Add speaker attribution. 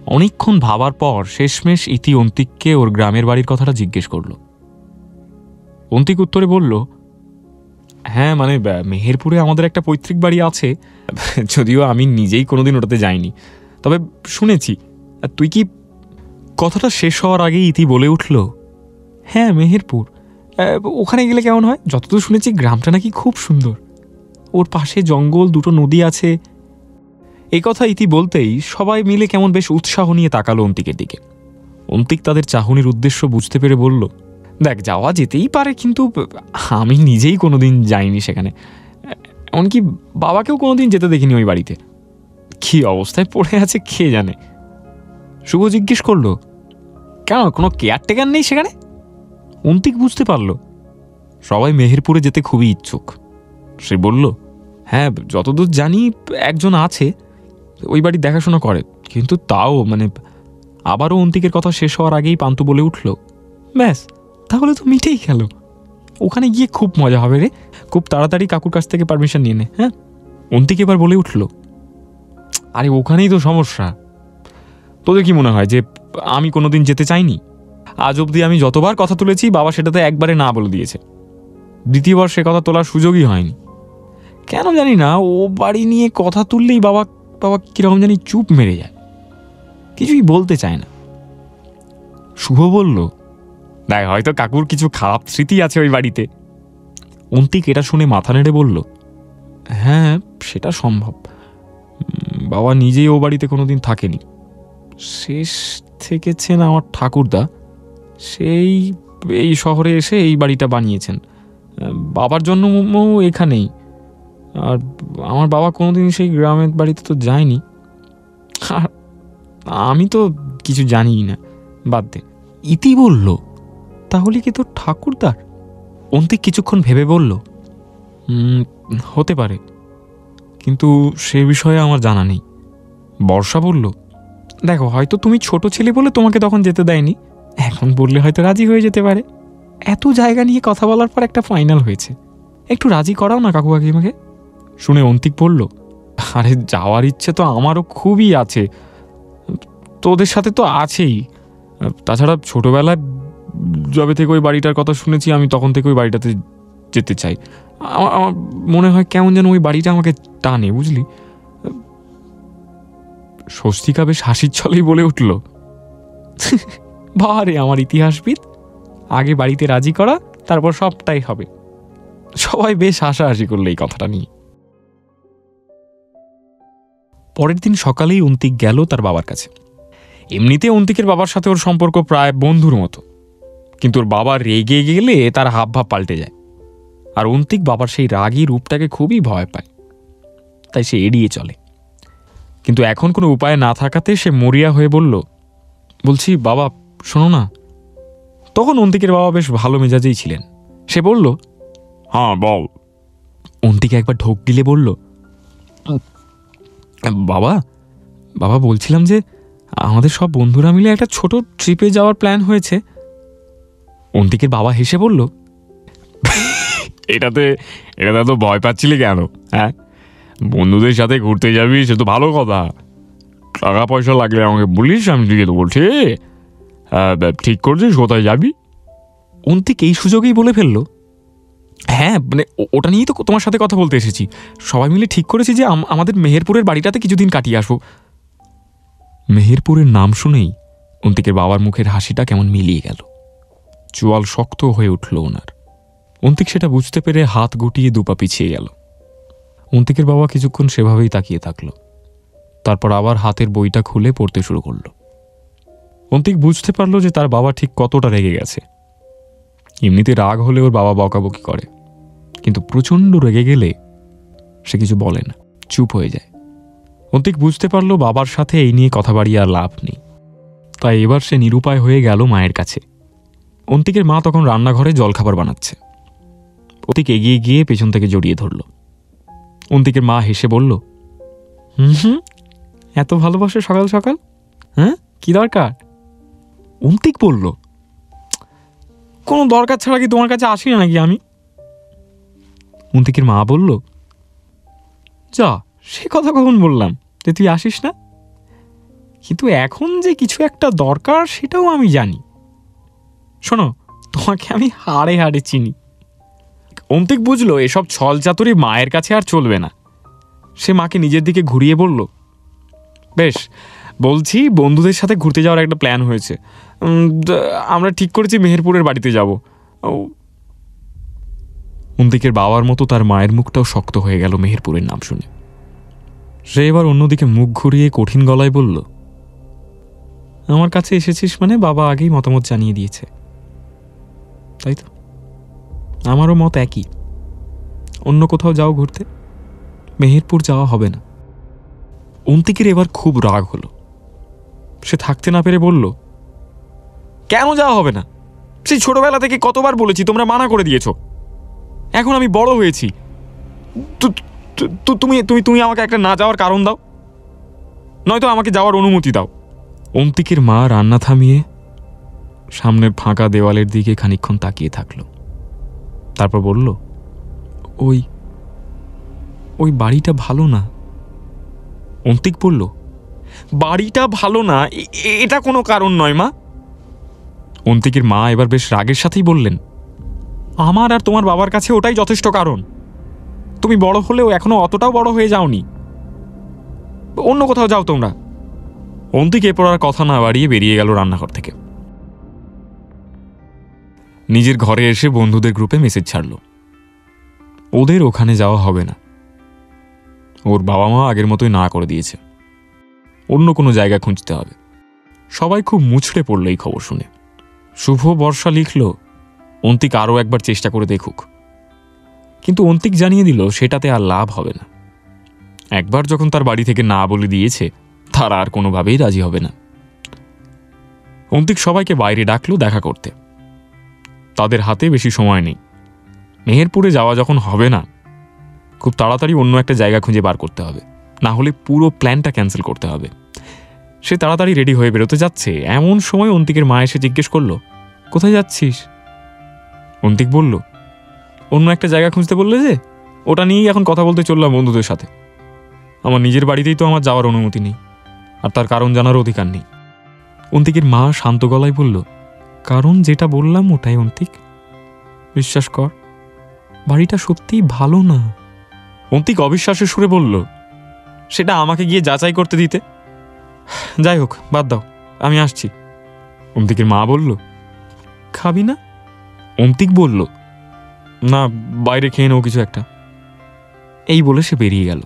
Speaker 1: অনেকক্ষণ ভাবার পর শেষমেশ ইতি অন্তিককে ওর গ্রামের বাড়ির কথাটা জিজ্ঞেস করল। অন্তিক উত্তরে বলল, হ্যাঁ মানে মেহেরপুরে আমাদের একটা পৈতৃক বাড়ি আছে, যদিও আমি নিজেই কোনোদিন ওটাতে যাইনি, তবে শুনেছি। তুই কি? কথাটা শেষ হওয়ার আগেই ইতি বলে উঠল, হ্যাঁ মেহেরপুর, ওখানে গেলে কেমন হয়? যতদূর শুনেছি গ্রামটা নাকি খুব সুন্দর, ওর পাশে জঙ্গল, দুটো নদী আছে। এই কথা ইতি বলতেই সবাই মিলে কেমন বেশ উৎসাহ নিয়ে তাকালো অন্তিকের দিকে। অন্তিক তাদের চাহনির উদ্দেশ্য বুঝতে পেরে বলল, দেখ যাওয়া যেতেই পারে, কিন্তু আমি নিজেই কোনোদিন যাইনি সেখানে, এমনকি বাবাকেও কোনোদিন যেতে দেখিনি ওই বাড়িতে। কি অবস্থায় পড়ে আছে কে জানে। শুভ জিজ্ঞেস করলো, কেন কোনো কেয়ারটেকার নেই সেখানে? অন্তিক বুঝতে পারল সবাই মেহেরপুরে যেতে খুবই ইচ্ছুক। সে বলল, হ্যাঁ যতদূর জানি একজন আছে, ওই বাড়ি দেখাশোনা করে, কিন্তু তাও মানে। আবারও অন্তিকের কথা শেষ হওয়ার আগেই পান্তু বলে উঠল, ব্যাস তাহলে তো মিটেই গেল, ওখানে গিয়ে খুব মজা হবে রে, খুব তাড়াতাড়ি কাকুর কাছ থেকে পারমিশন নিয়ে নে। হ্যাঁ, অন্তিক এবার বলে উঠল, আরে ওখানেই তো সমস্যা। তোদের কি মনে হয় যে আমি কোনোদিন যেতে চাইনি? আজ অবধি আমি যতবার কথা তুলেছি বাবা সেটাতে একবারে না বলে দিয়েছে, দ্বিতীয়বার সে কথা তোলার সুযোগই হয়নি। কেন জানি না ও বাড়ি নিয়ে কথা তুললেই বাবা বাবা কিরকম জানি চুপ মেরে যায়, কিছুই বলতে চায় না। শুভ বলল, দেখ হয়তো কাকুর কিছু খারাপ স্মৃতি আছে ওই বাড়িতে। অন্তিক এটা শুনে মাথা নেড়ে বলল, হ্যাঁ সেটা সম্ভব, বাবা নিজেই ও বাড়িতে কোনোদিন থাকেনি, শেষ থেকেছেন আমার ঠাকুরদা, সেই এই শহরে এসে এই বাড়িটা বানিয়েছেন, বাবার জন্ম এখানেই, আর আমার বাবা কোনোদিন সেই গ্রামের বাড়িতে তো যায়নি, আর আমি তো কিছু জানিই না, বাদ দে। ইতি বলল, তাহলে কি তোর ঠাকুরদার? অন্তিক কিছুক্ষণ ভেবে বলল, হতে পারে, কিন্তু সে বিষয়ে আমার জানা নেই। বর্ষা বলল, দেখো হয়তো তুমি ছোট ছেলে বলে তোমাকে তখন যেতে দেয়নি, এখন বললে হয়তো রাজি হয়ে যেতে পারে। এত জায়গা নিয়ে কথা বলার পর একটা ফাইনাল হয়েছে, একটু রাজি করাও না কাকু কাকিমাকে। শুনে অন্তিক বলল, আরে যাওয়ার ইচ্ছে তো আমারও খুবই আছে, তোদের সাথে তো আছেই, তাছাড়া ছোটবেলায় যবে থেকে ওই বাড়িটার কথা শুনেছি আমি তখন থেকে ওই বাড়িটাতে যেতে চাই। আমার মনে হয় কেমন যেন ওই বাড়িটা আমাকে টানে, বুঝলি। স্বস্তিকা বেশ হাসির ছলেই বলে উঠল, বারে আমার ইতিহাসবিদ, আগে বাড়িতে রাজি করা, তারপর সবটাই হবে। সবাই বেশ হাসাহাসি করলো এই কথাটা নিয়ে। পরের দিন সকালেই অন্তিক গেল তার বাবার কাছে। এমনিতে অন্তিকের বাবার সাথে ওর সম্পর্ক প্রায় বন্ধুর মতো, কিন্তু ওর বাবা রেগে গেলে তার হাব ভাব পাল্টে যায়, আর অন্তিক বাবার সেই রাগী রূপটাকে খুবই ভয় পায়, তাই সে এড়িয়ে চলে। কিন্তু এখন কোনো উপায় না থাকাতে সে মরিয়া হয়ে বলল, বলছি বাবা শোনো না। তখন অন্তিকের বাবা বেশ ভালো মেজাজেই ছিলেন। সে বলল, হ্যাঁ বল। অন্তিক একবার ঢোক গিলে বলল, বাবা বাবা বলছিলাম যে আমাদের সব বন্ধুরা মিলে একটা ছোট ট্রিপে যাওয়ার প্ল্যান হয়েছে। অন্তিকের বাবা হেসে বলল, এটাতে তো ভয় পাচ্ছিলি কেন? হ্যাঁ, বন্ধুদের সাথে ঘুরতে যাবি সে তো ভালো কথা, টাকা পয়সা লাগলে আমাকে বলিস, আমি দিয়ে দেবো, ঠিক করছিস কোথায় যাবি? অন্তিক এই সুযোগেই বলে ফেললো, হ্যাঁ মানে ওটা নিয়েই তো তোমার সাথে কথা বলতে এসেছি, সবাই মিলে ঠিক করেছি যে আমাদের মেহেরপুরের বাড়িটাতে কিছুদিন কাটিয়ে আসবো। মেহেরপুরের নাম শুনেই অন্তিকের বাবার মুখের হাসিটা কেমন মিলিয়ে গেল, চোয়াল শক্ত হয়ে উঠল ওনার। অন্তিক সেটা বুঝতে পেরে হাত গুটিয়ে দুপা পিছিয়ে গেল। অন্তিকের বাবা কিছুক্ষণ সেভাবেই তাকিয়ে থাকলো, তারপর আবার হাতের বইটা খুলে পড়তে শুরু করলো। অন্তিক বুঝতে পারলো যে তার বাবা ঠিক কতটা রেগে গেছে। এমনিতে রাগ হলে ওর বাবা বকাবকি করে, কিন্তু প্রচণ্ড রেগে গেলে সে কিছু বলে না, চুপ হয়ে যায়। অন্তিক বুঝতে পারলো বাবার সাথে এই নিয়ে কথা বাড়িয়ে আর লাভ নেই, তাই এবার সে নিরুপায় হয়ে গেল মায়ের কাছে। অন্তিকের মা তখন রান্নাঘরে জলখাবার বানাচ্ছে। অন্তিক এগিয়ে গিয়ে পেছন থেকে জড়িয়ে ধরল। অন্তিকের মা হেসে বলল, এত ভালোবাসে সকাল সকাল, হ্যাঁ কি দরকার? অন্তিক বলল, কোনো দরকার ছাড়া কি তোমার কাছে আসি না নাকি আমি? অন্তিকের মা বলল, যা সে কথা কখন বললাম যে তুই আসিস না? কিন্তু এখন যে কিছু একটা দরকার সেটাও আমি জানি। শোনো, তোমাকে আমি হাড়ে হাড়ে চিনি। অন্তিক বুঝলো এসব ছল চাতুরি মায়ের কাছে আর চলবে না। সে মাকে নিজের দিকে ঘুরিয়ে বলল, বেশ, বলছি বন্ধুদের সাথে ঘুরতে যাওয়ার একটা প্ল্যান হয়েছে। আমরা ঠিক করেছি মেহেরপুরের বাড়িতে যাব। অন্তিকের বাবার মতো তার মায়ের মুখটাও শক্ত হয়ে গেল মেহেরপুরের নাম শুনে। সে এবার অন্যদিকে মুখ ঘুরিয়ে কঠিন গলায় বলল, আমার কাছে এসেছিস মানে বাবা আগেই মতামত জানিয়ে দিয়েছে, তাই তো? আমারও মত একই। অন্য কোথাও যাও ঘুরতে, মেহেরপুর যাওয়া হবে না। অন্তিকের এবার খুব রাগ হলো। সে থাকতে না পেরে বলল, কেন যাওয়া হবে না? সেই ছোটবেলা থেকে কতবার বলেছি, তোমরা মানা করে দিয়েছ। এখন আমি বড় হয়েছি, তুমি তুমি তুমি আমাকে একটা না যাওয়ার কারণ দাও, নয়তো আমাকে যাওয়ার অনুমতি দাও। অন্তিকের মা রান্না থামিয়ে সামনের ফাঁকা দেওয়ালের দিকে খানিকক্ষণ তাকিয়ে থাকল। তারপর বলল, ওই ওই বাড়িটা ভালো না। অন্তিক বলল, বাড়িটা ভালো না এটা কোনো কারণ নয় মা। অন্তিকের মা এবার বেশ রাগের সাথেই বললেন, আমার আর তোমার বাবার কাছে ওটাই যথেষ্ট কারণ। তুমি বড় হলেও এখনো অতটাও বড় হয়ে যাওনি, অন্য কোথাও যাও তোমরা। অন্তিক এরপর আর কথা না বাড়িয়ে বেরিয়ে গেল রান্নাঘর থেকে। নিজের ঘরে এসে বন্ধুদের গ্রুপে মেসেজ ছাড়ল, ওদের ওখানে যাওয়া হবে না। ওর বাবা মা আগের মতোই না করে দিয়েছে, অন্য কোনো জায়গা খুঁজতে হবে। সবাই খুব মুছড়ে পড়ল এই খবর শুনে। শুভ বর্ষা লিখল, অন্তিক আরও একবার চেষ্টা করে দেখুক। কিন্তু অন্তিক জানিয়ে দিল সেটাতে আর লাভ হবে না। একবার যখন তার বাড়ি থেকে না বলে দিয়েছে, তারা আর কোনোভাবেই রাজি হবে না। অন্তিক সবাইকে বাইরে ডাকলো দেখা করতে। তাদের হাতে বেশি সময় নেই। মেহেরপুরে যাওয়া যখন হবে না, খুব তাড়াতাড়ি অন্য একটা জায়গা খুঁজে বার করতে হবে, না হলে পুরো প্ল্যানটা ক্যান্সেল করতে হবে। সে তাড়াতাড়ি রেডি হয়ে বেরোতে যাচ্ছে, এমন সময় অন্তিকের মা এসে জিজ্ঞেস করলো, কোথায় যাচ্ছিস? অন্তিক বলল, অন্য একটা জায়গা খুঁজতে বললে যে, ওটা নিয়েই এখন কথা বলতে চললাম বন্ধুদের সাথে। আমার নিজের বাড়িতেই তো আমার যাওয়ার অনুমতি নেই, আর তার কারণ জানার অধিকার নেই। অন্তিকের মা শান্ত গলায় বলল, কারণ যেটা বললাম ওটাই অন্তিক, বিশ্বাস কর, বাড়িটা সত্যিই ভালো না। অন্তিক অবিশ্বাসের সুরে বলল, সেটা আমাকে গিয়ে যাচাই করতে দিতে। যাই হোক, বাদ দাও, আমি আসছি। অন্তিকের মা বলল, খাবি না? অন্তিক বলল, না, বাইরে খেয়ে নেও কিছু একটা। এই বলে সে বেরিয়ে গেল।